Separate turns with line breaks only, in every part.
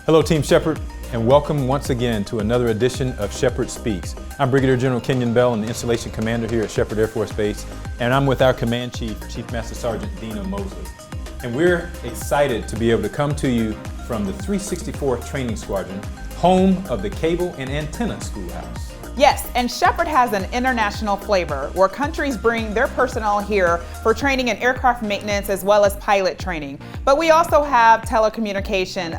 Hello Team Sheppard, and welcome once again to another edition of Sheppard Speaks. I'm Brigadier General Kenyon Bell, and the Installation Commander here at Sheppard Air Force Base, and I'm with our Command Chief, Chief Master Sergeant Dina Mosley. And we're excited to be able to come to you from the 364th Training Squadron, home of the Cable and Antenna Schoolhouse.
Yes, and Sheppard has an international flavor where countries bring their personnel here for training in aircraft maintenance as well as pilot training. But we also have telecommunication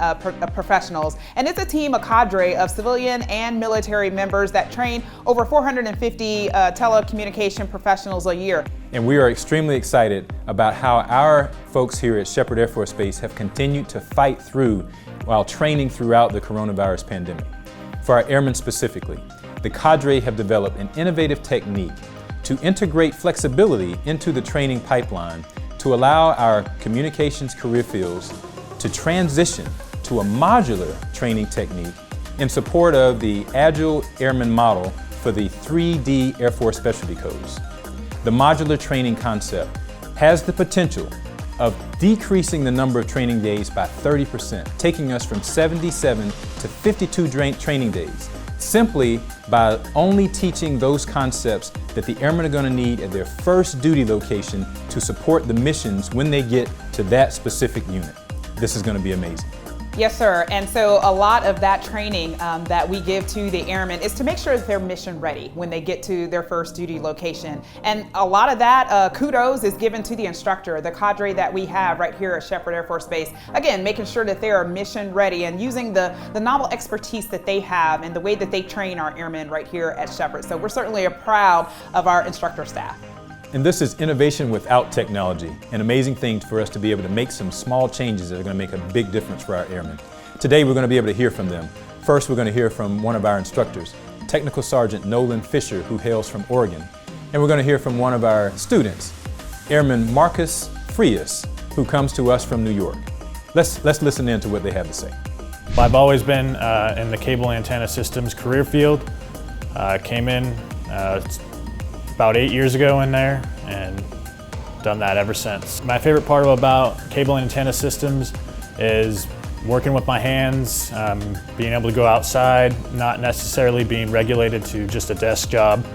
professionals, and it's a cadre of civilian and military members that train over 450 telecommunication professionals a year.
And we are extremely excited about how our folks here at Sheppard Air Force Base have continued to fight through while training throughout the coronavirus pandemic. For our airmen specifically, the cadre have developed an innovative technique to integrate flexibility into the training pipeline to allow our communications career fields to transition to a modular training technique in support of the Agile Airman model for the 3D Air Force Specialty Codes. The modular training concept has the potential of decreasing the number of training days by 30%, taking us from 77 to 52 training days, simply by only teaching those concepts that the airmen are going to need at their first duty location to support the missions when they get to that specific unit. This is going to be amazing.
Yes, sir. And so a lot of that training that we give to the airmen is to make sure that they're mission ready when they get to their first duty location. And a lot of that kudos is given to the instructor, the cadre that we have right here at Sheppard Air Force Base. Again, making sure that they are mission ready and using the novel expertise that they have and the way that they train our airmen right here at Sheppard. So we're certainly proud of our instructor staff.
And this is innovation without technology, an amazing thing for us to be able to make some small changes that are going to make a big difference for our airmen. Today we're going to be able to hear from them. First, we're going to hear from one of our instructors, Technical Sergeant Nolan Fisher, who hails from Oregon. And we're going to hear from one of our students, Airman Marcus Frias, who comes to us from New York. Let's listen in to what they have to say.
I've always been in the cable antenna systems career field. Came in about 8 years ago in there and done that ever since. My favorite part about cable and antenna systems is working with my hands, being able to go outside, not necessarily being regulated to just a desk job.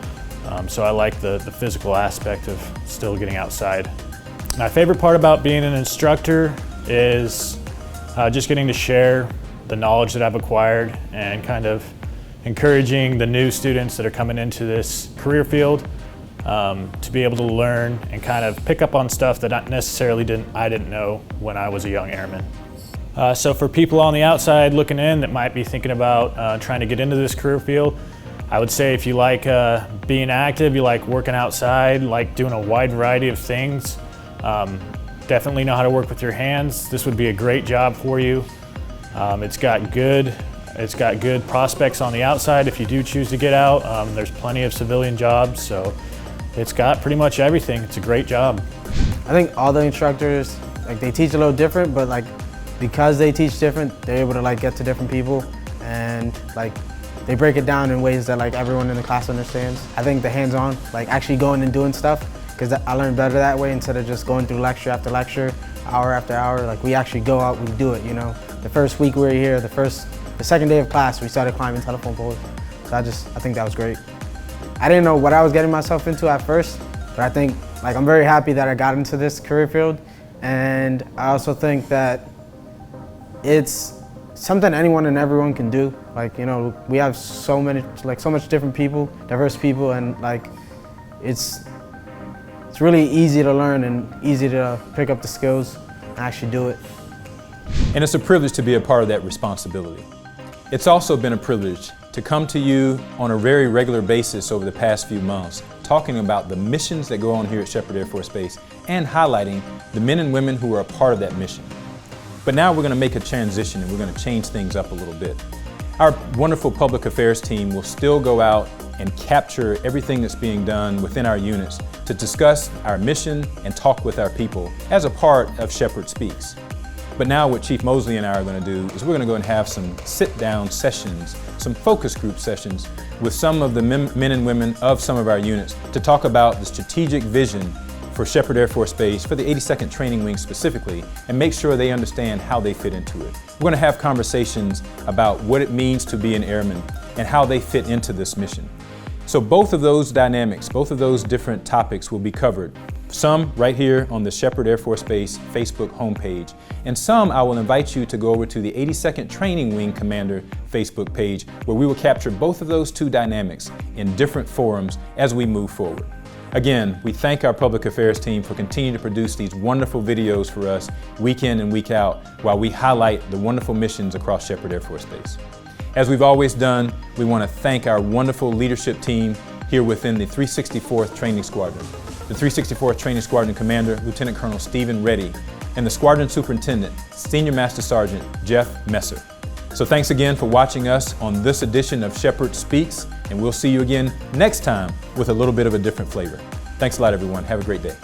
So I like the physical aspect of still getting outside. My favorite part about being an instructor is just getting to share the knowledge that I've acquired and kind of encouraging the new students that are coming into this career field to be able to learn and kind of pick up on stuff that I didn't know when I was a young airman. So for people on the outside looking in that might be thinking about trying to get into this career field, I would say if you like being active, you like working outside, like doing a wide variety of things, definitely know how to work with your hands. This would be a great job for you. It's got good prospects on the outside if you do choose to get out. There's plenty of civilian jobs, so it's got pretty much everything. It's a great job.
I think all the instructors, they teach a little different, but because they teach different, they're able to get to different people, and they break it down in ways that everyone in the class understands. I think the hands-on, actually going and doing stuff, because I learn better that way instead of just going through lecture after lecture, hour after hour. We actually go out, we do it, The first week we were here, the second day of class, we started climbing telephone poles. So I think that was great. I didn't know what I was getting myself into at first, but I think I'm very happy that I got into this career field. And I also think that it's something anyone and everyone can do. We have so much different people, diverse people, and it's really easy to learn and easy to pick up the skills and actually do it.
And it's a privilege to be a part of that responsibility. It's also been a privilege to come to you on a very regular basis over the past few months, talking about the missions that go on here at Sheppard Air Force Base and highlighting the men and women who are a part of that mission. But now we're going to make a transition and we're going to change things up a little bit. Our wonderful public affairs team will still go out and capture everything that's being done within our units to discuss our mission and talk with our people as a part of Sheppard Speaks. But now what Chief Mosley and I are going to do is we're going to go and have some sit-down sessions, some focus group sessions with some of the men and women of some of our units to talk about the strategic vision for Sheppard Air Force Base, for the 82nd Training Wing specifically, and make sure they understand how they fit into it. We're going to have conversations about what it means to be an airman and how they fit into this mission. So both of those dynamics, both of those different topics will be covered. Some right here on the Sheppard Air Force Base Facebook homepage, and some I will invite you to go over to the 82nd Training Wing Commander Facebook page, where we will capture both of those two dynamics in different forums as we move forward. Again, we thank our public affairs team for continuing to produce these wonderful videos for us week in and week out while we highlight the wonderful missions across Sheppard Air Force Base. As we've always done, we want to thank our wonderful leadership team here within the 364th Training Squadron. The 364th Training Squadron Commander, Lieutenant Colonel Stephen Reddy, and the Squadron Superintendent, Senior Master Sergeant Jeff Messer. So thanks again for watching us on this edition of Sheppard Speaks, and we'll see you again next time with a little bit of a different flavor. Thanks a lot, everyone. Have a great day.